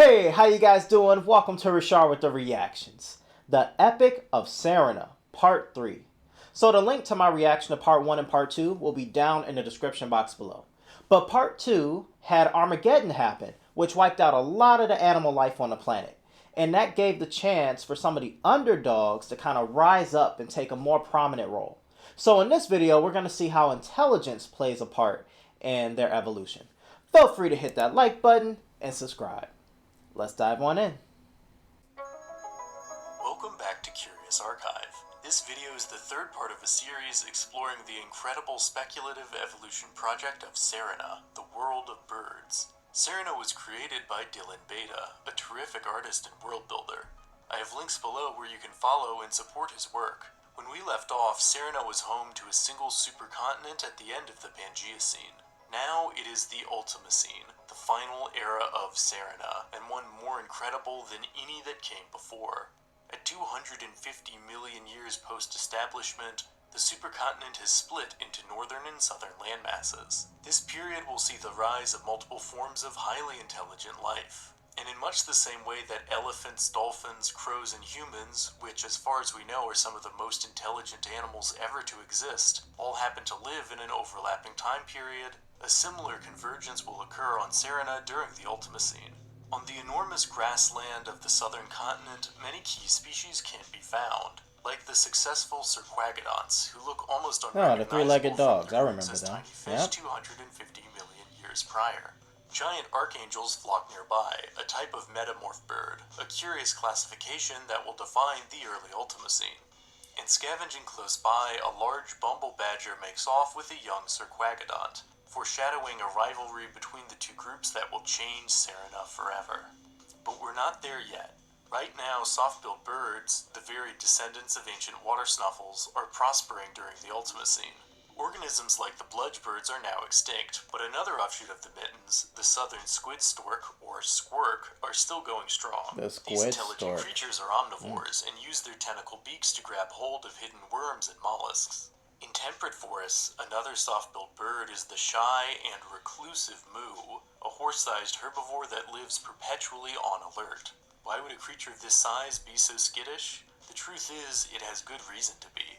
Hey, how you guys doing? Welcome to Richar with the reactions. The Epic of Serina, Part 3. So the link to my reaction to Part 1 and Part 2 will be down in the description box below. But Part 2 had Armageddon happen, which wiped out a lot of the animal life on the planet. And that gave the chance for some of the underdogs to kind of rise up and take a more prominent role. So in this video, we're going to see how intelligence plays a part in their evolution. Feel free to hit that like button and subscribe. Let's dive on in. Welcome back to Curious Archive. This video is the third part of a series exploring the incredible speculative evolution project of Serina, the world of birds. Serina was created by Dylan Beta, a terrific artist and world builder. I have links below where you can follow and support his work. When we left off, Serina was home to a single supercontinent at the end of the Pangaeocene. Now it is the Ultimocene, the final era of Serina, and one more incredible than any that came before. At 250 million years post-establishment, the supercontinent has split into northern and southern landmasses. This period will see the rise of multiple forms of highly intelligent life. And in much the same way that elephants, dolphins, crows, and humans, which as far as we know are some of the most intelligent animals ever to exist, all happen to live in an overlapping time period, a similar convergence will occur on Serina during the Ultimocene. On the enormous grassland of the southern continent, many key species can't be found, like the successful Cerquagadonts, who look almost unrecognizable the three-legged dogs. I remember as them. tiny fish 250 million years prior. Giant archangels flock nearby, a type of metamorph bird, a curious classification that will define the early Ultimocene. And scavenging close by, a large bumble badger makes off with a young Cerquagadont, foreshadowing a rivalry between the two groups that will change Serina forever. But we're not there yet. Right now, soft-billed birds, the very descendants of ancient water snuffles, are prospering during the Ultimocene. Organisms like the bludgebirds are now extinct, but another offshoot of the mittens, the southern squid stork, or squirk, are still going strong. These intelligent creatures are omnivores and use their tentacle beaks to grab hold of hidden worms and mollusks. In temperate forests, another soft-billed bird is the shy and reclusive moo, a horse-sized herbivore that lives perpetually on alert. Why would a creature of this size be so skittish? The truth is, it has good reason to be.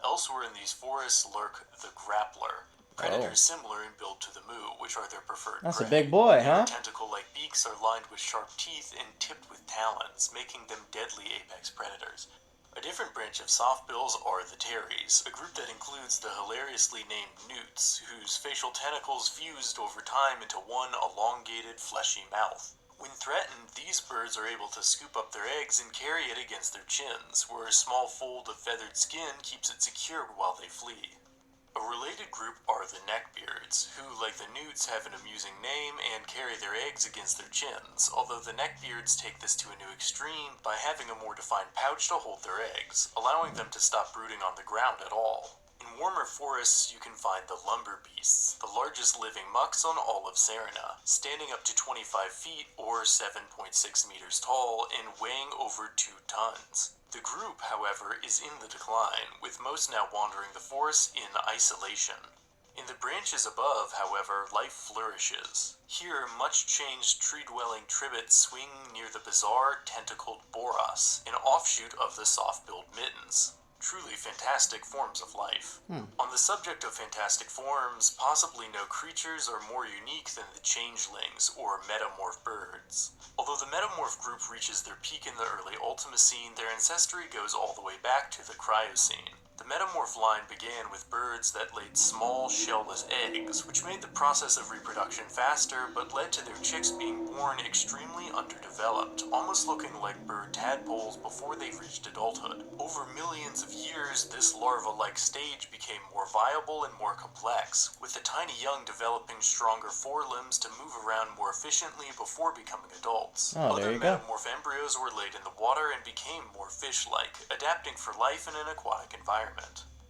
Elsewhere in these forests lurk the grappler, predators similar in build to the moo, which are their preferred prey. That's a big boy, huh? Their tentacle-like beaks are lined with sharp teeth and tipped with talons, making them deadly apex predators. A different branch of softbills are the Terries, a group that includes the hilariously named newts, whose facial tentacles fused over time into one elongated, fleshy mouth. When threatened, these birds are able to scoop up their eggs and carry it against their chins, where a small fold of feathered skin keeps it secure while they flee. A related group are the neckbeards, who, like the newts, have an amusing name and carry their eggs against their chins, although the neckbeards take this to a new extreme by having a more defined pouch to hold their eggs, allowing them to stop brooding on the ground at all. In warmer forests, you can find the lumber beasts, the largest living mucks on all of Serina, standing up to 25 feet or 7.6 meters tall and weighing over 2 tons. The group, however, is in the decline, with most now wandering the forest in isolation. In the branches above, however, life flourishes. Here, much-changed tree-dwelling tribits swing near the bizarre tentacled boros, an offshoot of the soft-billed mittens. Truly fantastic forms of life. On the subject of fantastic forms, possibly no creatures are more unique than the changelings, or metamorph birds. Although the metamorph group reaches their peak in the early Ultimocene, their ancestry goes all the way back to the Cryocene. The metamorph line began with birds that laid small, shellless eggs, which made the process of reproduction faster, but led to their chicks being born extremely underdeveloped, almost looking like bird tadpoles before they reached adulthood. Over millions of years, this larva-like stage became more viable and more complex, with the tiny young developing stronger forelimbs to move around more efficiently before becoming adults. Other metamorph embryos were laid in the water and became more fish-like, adapting for life in an aquatic environment.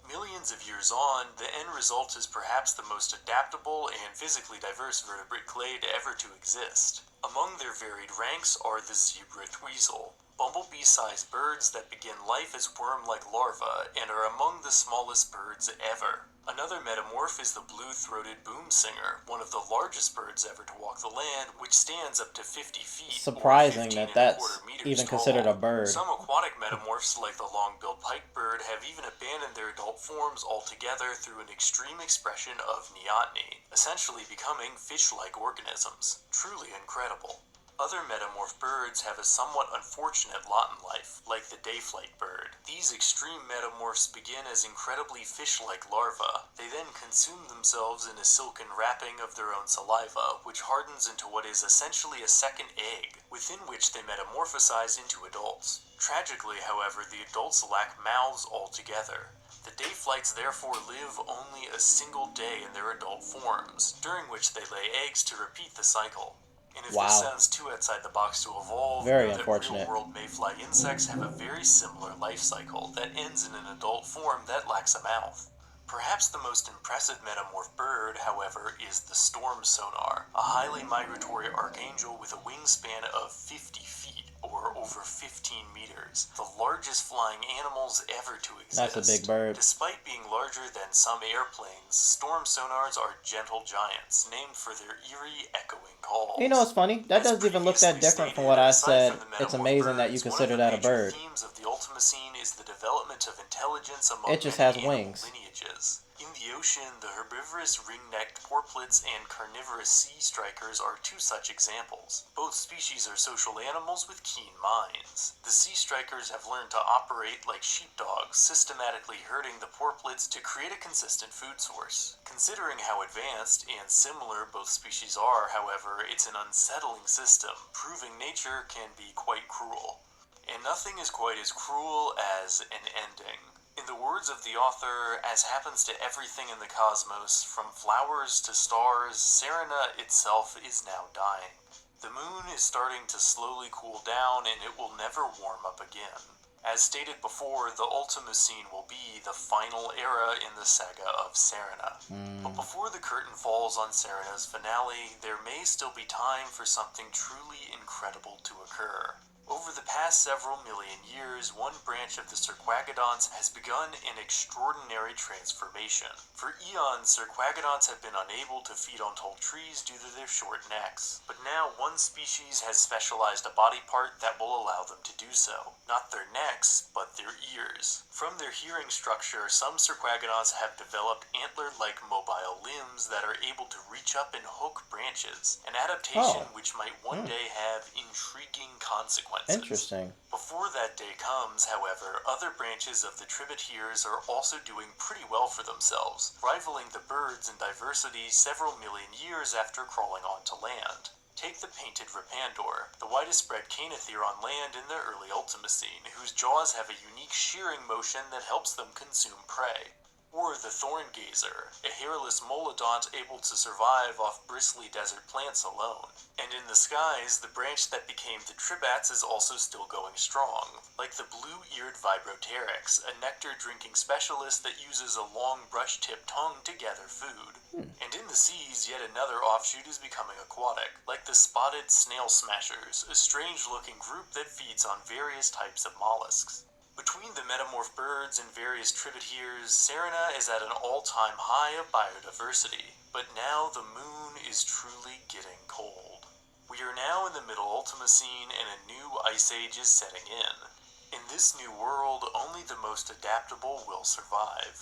Millions of years on, the end result is perhaps the most adaptable and physically diverse vertebrate clade ever to exist. Among their varied ranks are the zebra tweezle, bumblebee-sized birds that begin life as worm-like larvae and are among the smallest birds ever. Another metamorph is the blue-throated boomsinger, one of the largest birds ever to walk the land, which stands up to 50 feet or Surprising 15 that and a that's quarter meters even considered a tall. bird. Some aquatic metamorphs, like the long-billed pike-bird, have even abandoned their adult forms altogether through an extreme expression of neoteny, essentially becoming fish-like organisms. Truly incredible. Other metamorph birds have a somewhat unfortunate lot in life, like the dayflight bird. These extreme metamorphs begin as incredibly fish-like larvae. They then consume themselves in a silken wrapping of their own saliva, which hardens into what is essentially a second egg, within which they metamorphosize into adults. Tragically, however, the adults lack mouths altogether. The dayflights therefore live only a single day in their adult forms, during which they lay eggs to repeat the cycle. And if this Wow. sounds too outside the box to evolve, Very know that unfortunate. real-world mayfly insects have a very similar life cycle that ends in an adult form that lacks a mouth. Perhaps the most impressive metamorph bird, however, is the storm sonar, a highly migratory archangel with a wingspan of 50 feet, or over 15 meters, the largest flying animals ever to exist. That's a big bird. Despite being larger than some airplanes, storm sonars are gentle giants, named for their eerie, echoing calls. You know what's funny? That As doesn't even look that previously different from stated, what I aside said. from the It's metamorph amazing that you birds, one of consider the that a major bird. themes of the Ultimacene is the development of intelligence among It just many has animal wings. lineages. In the ocean, the herbivorous ring-necked porpoises and carnivorous sea strikers are two such examples. Both species are social animals with keen minds. The sea strikers have learned to operate like sheepdogs, systematically herding the porpoises to create a consistent food source. Considering how advanced and similar both species are, however, it's an unsettling system, proving nature can be quite cruel. And nothing is quite as cruel as an ending. In the words of the author, as happens to everything in the cosmos, from flowers to stars, Serina itself is now dying. The moon is starting to slowly cool down and it will never warm up again. As stated before, the Ultimacene will be the final era in the saga of Serina. But before the curtain falls on Serina's finale, there may still be time for something truly incredible to occur. Over the past several million years, one branch of the Cerquagadonts has begun an extraordinary transformation. For eons, Cerquagadonts have been unable to feed on tall trees due to their short necks. But now one species has specialized a body part that will allow them to do so. Not their necks, but their ears. From their hearing structure, some Cerquagadonts have developed antler-like mobile limbs that are able to reach up and hook branches, an adaptation which might one day have intriguing consequences. Interesting. Before that day comes, however, other branches of the Tributeers are also doing pretty well for themselves, rivaling the birds in diversity several million years after crawling onto land. Take the painted Rapandor, the widest spread canithere on land in the early Ultimacene, whose jaws have a unique shearing motion that helps them consume prey. Or the thorn gazer, a hairless molodont able to survive off bristly desert plants alone. And in the skies, the branch that became the tribats is also still going strong, like the blue-eared Vibropteryx, a nectar-drinking specialist that uses a long brush-tipped tongue to gather food. And in the seas, yet another offshoot is becoming aquatic, like the spotted snail smashers, a strange-looking group that feeds on various types of mollusks. Between the metamorph birds and various Tributeers, Serina is at an all-time high of biodiversity, but now the moon is truly getting cold. We are now in the middle Ultimacene and a new ice age is setting in. In this new world, only the most adaptable will survive.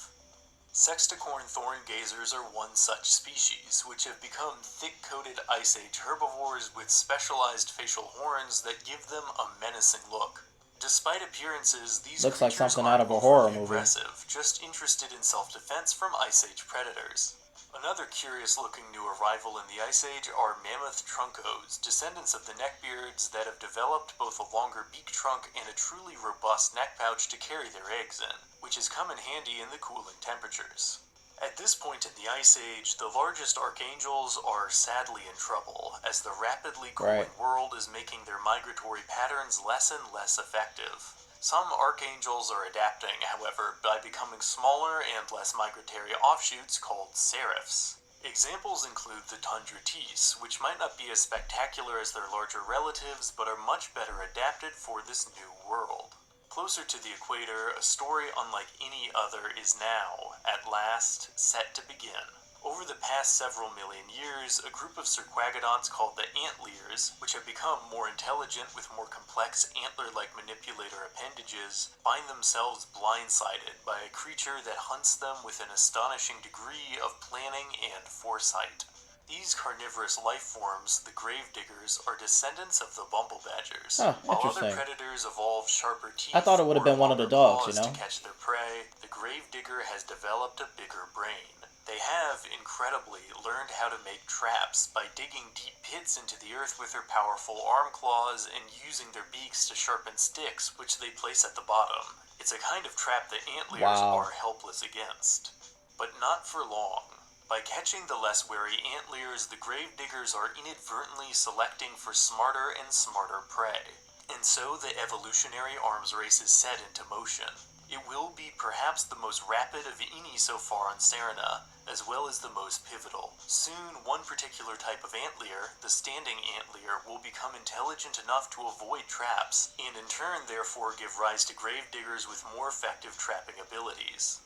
Sexticorn thorn gazers are one such species, which have become thick-coated Ice Age herbivores with specialized facial horns that give them a menacing look. Despite appearances, these Looks like creatures something aren't out of a horror overly movie. aggressive, just interested in self-defense from Ice Age predators. Another curious-looking new arrival in the Ice Age are mammoth truncodes, descendants of the neckbeards that have developed both a longer beak trunk and a truly robust neck pouch to carry their eggs in, which has come in handy in the cooling temperatures. At this point in the Ice Age, the largest archangels are sadly in trouble, as the rapidly cooling world is making their migratory patterns less and less effective. Some archangels are adapting, however, by becoming smaller and less migratory offshoots called serifs. Examples include the tundra tease, which might not be as spectacular as their larger relatives, but are much better adapted for this new world. Closer to the equator, a story unlike any other is now, at last, set to begin. Over the past several million years, a group of cirquagodonts called the antliers, which have become more intelligent with more complex antler-like manipulator appendages, find themselves blindsided by a creature that hunts them with an astonishing degree of planning and foresight. These carnivorous life forms, the gravediggers, are descendants of the bumble badgers. Oh, While other interesting. predators evolve sharper teeth I thought it would have or been one of the longer dogs, you claws to know? catch their prey, the gravedigger has developed a bigger brain. They have, incredibly, learned how to make traps by digging deep pits into the earth with their powerful arm claws and using their beaks to sharpen sticks, which they place at the bottom. It's a kind of trap that antliers Wow. are helpless against. But not for long. By catching the less wary antliers, the gravediggers are inadvertently selecting for smarter and smarter prey. And so the evolutionary arms race is set into motion. It will be perhaps the most rapid of any so far on Serina, as well as the most pivotal. Soon, one particular type of antlier, the standing antlier, will become intelligent enough to avoid traps, and in turn therefore give rise to gravediggers with more effective trapping abilities.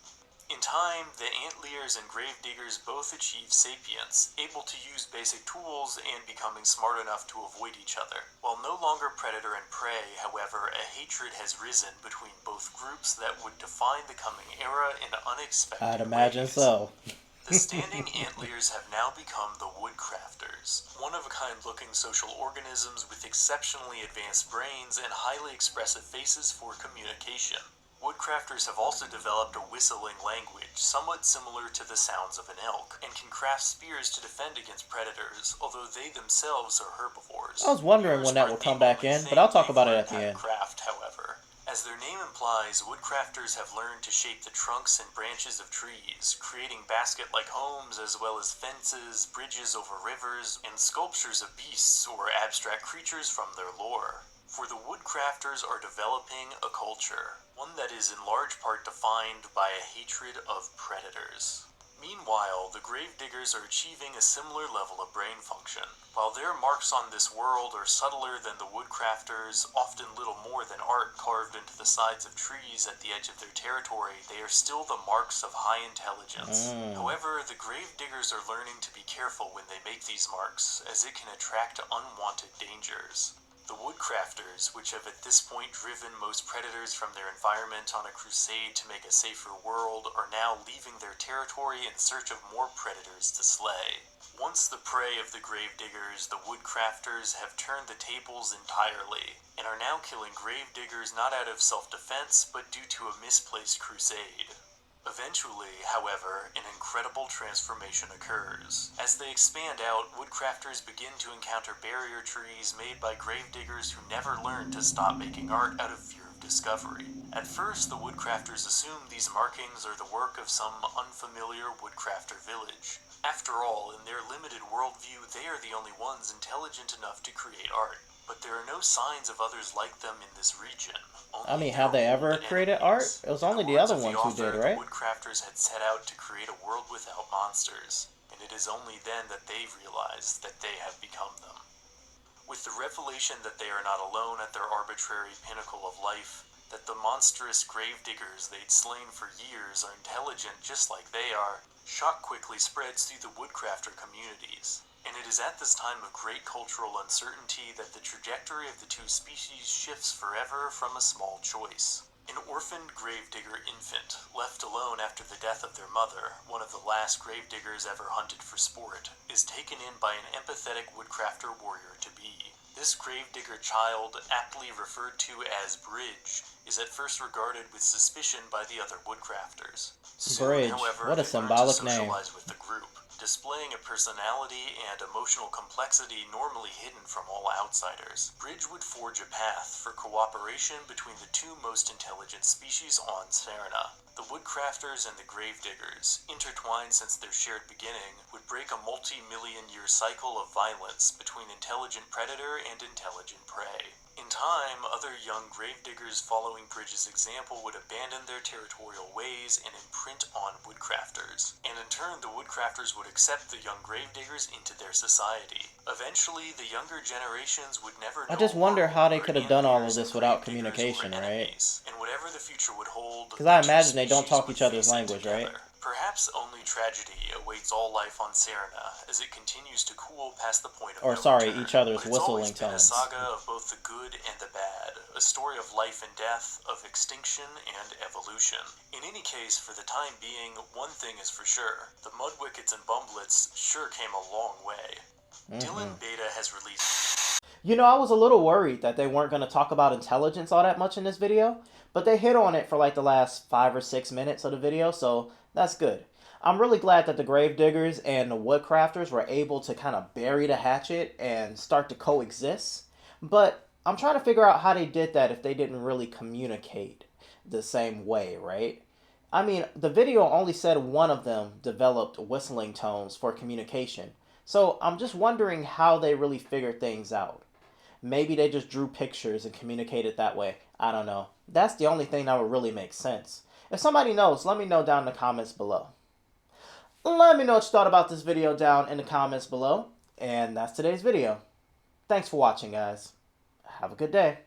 In time, the antliers and gravediggers both achieve sapience, able to use basic tools and becoming smart enough to avoid each other. While no longer predator and prey, however, a hatred has risen between both groups that would define the coming era in unexpected I'd imagine ways. so. The standing antliers have now become the woodcrafters, one-of-a-kind looking social organisms with exceptionally advanced brains and highly expressive faces for communication. Woodcrafters have also developed a whistling language, somewhat similar to the sounds of an elk, and can craft spears to defend against predators, although they themselves are herbivores. I was wondering Spears when that aren't would the come back only in, thing but I'll talk they've about it learned at the how to end. craft, however. As their name implies, woodcrafters have learned to shape the trunks and branches of trees, creating basket-like homes as well as fences, bridges over rivers, and sculptures of beasts or abstract creatures from their lore. For the woodcrafters are developing a culture, one that is in large part defined by a hatred of predators. Meanwhile, the gravediggers are achieving a similar level of brain function. While their marks on this world are subtler than the woodcrafters, often little more than art carved into the sides of trees at the edge of their territory, they are still the marks of high intelligence. However, the gravediggers are learning to be careful when they make these marks, as it can attract unwanted dangers. The woodcrafters, which have at this point driven most predators from their environment on a crusade to make a safer world, are now leaving their territory in search of more predators to slay. Once the prey of the gravediggers, the woodcrafters have turned the tables entirely, and are now killing gravediggers not out of self-defense, but due to a misplaced crusade. Eventually, however, an incredible transformation occurs. As they expand out, woodcrafters begin to encounter barrier trees made by gravediggers who never learned to stop making art out of fear of discovery. At first, the woodcrafters assume these markings are the work of some unfamiliar woodcrafter village. After all, in their limited worldview, they are the only ones intelligent enough to create art. But there are no signs of others like them in this region. I mean, Only have they their ever old created art? enemies. It was In only the the words other of the ones who author, did, the right? woodcrafters had set out to create a world without monsters, and it is only then that they realized that they have become them. With the revelation that they are not alone at their arbitrary pinnacle of life, that the monstrous gravediggers they'd slain for years are intelligent just like they are, shock quickly spreads through the woodcrafter communities. And it is at this time of great cultural uncertainty that the trajectory of the two species shifts forever from a small choice. An orphaned gravedigger infant, left alone after the death of their mother, one of the last gravediggers ever hunted for sport, is taken in by an empathetic woodcrafter warrior-to-be. This gravedigger child, aptly referred to as Bridge, is at first regarded with suspicion by the other woodcrafters. Soon, Bridge. however, What a they learn to symbolic name. socialize with the group, displaying a personality and emotional complexity normally hidden from all outsiders. Bridge would forge a path for cooperation between the two most intelligent species on Serina. The woodcrafters and the gravediggers, intertwined since their shared beginning, would break a multi-million-year cycle of violence between intelligent predator and intelligent prey. In time, other young gravediggers following Bridge's example would abandon their territorial ways and imprint on woodcrafters, and in turn the woodcrafters would accept the young gravediggers into their society. Eventually, the younger generations would never I know just wonder how they whether could have done all of antliers and this without gravediggers communication, were right? enemies, and the future would hold. Because I imagine they don't talk each other's language, right? Perhaps only tragedy awaits all life on Serina as it continues to cool past the point of Or no sorry, return. each other's But it's always whistling been a tones. saga of both the good and the bad, a story of life and death, of extinction and evolution. In any case, for the time being, one thing is for sure: the Mudwickets and Bumblets sure came a long way. Dylan Beta has released. You know, I was a little worried that they weren't going to talk about intelligence all that much in this video, but they hit on it for like the last 5 or 6 minutes of the video, so that's good. I'm really glad that the gravediggers and the woodcrafters were able to kind of bury the hatchet and start to coexist, but I'm trying to figure out how they did that if they didn't really communicate the same way, right? I mean, the video only said one of them developed whistling tones for communication, so I'm just wondering how they really figured things out. Maybe they just drew pictures and communicated that way. I don't know. That's the only thing that would really make sense. If somebody knows, let me know down in the comments below. Let me know what you thought about this video down in the comments below. And that's today's video. Thanks for watching, guys. Have a good day.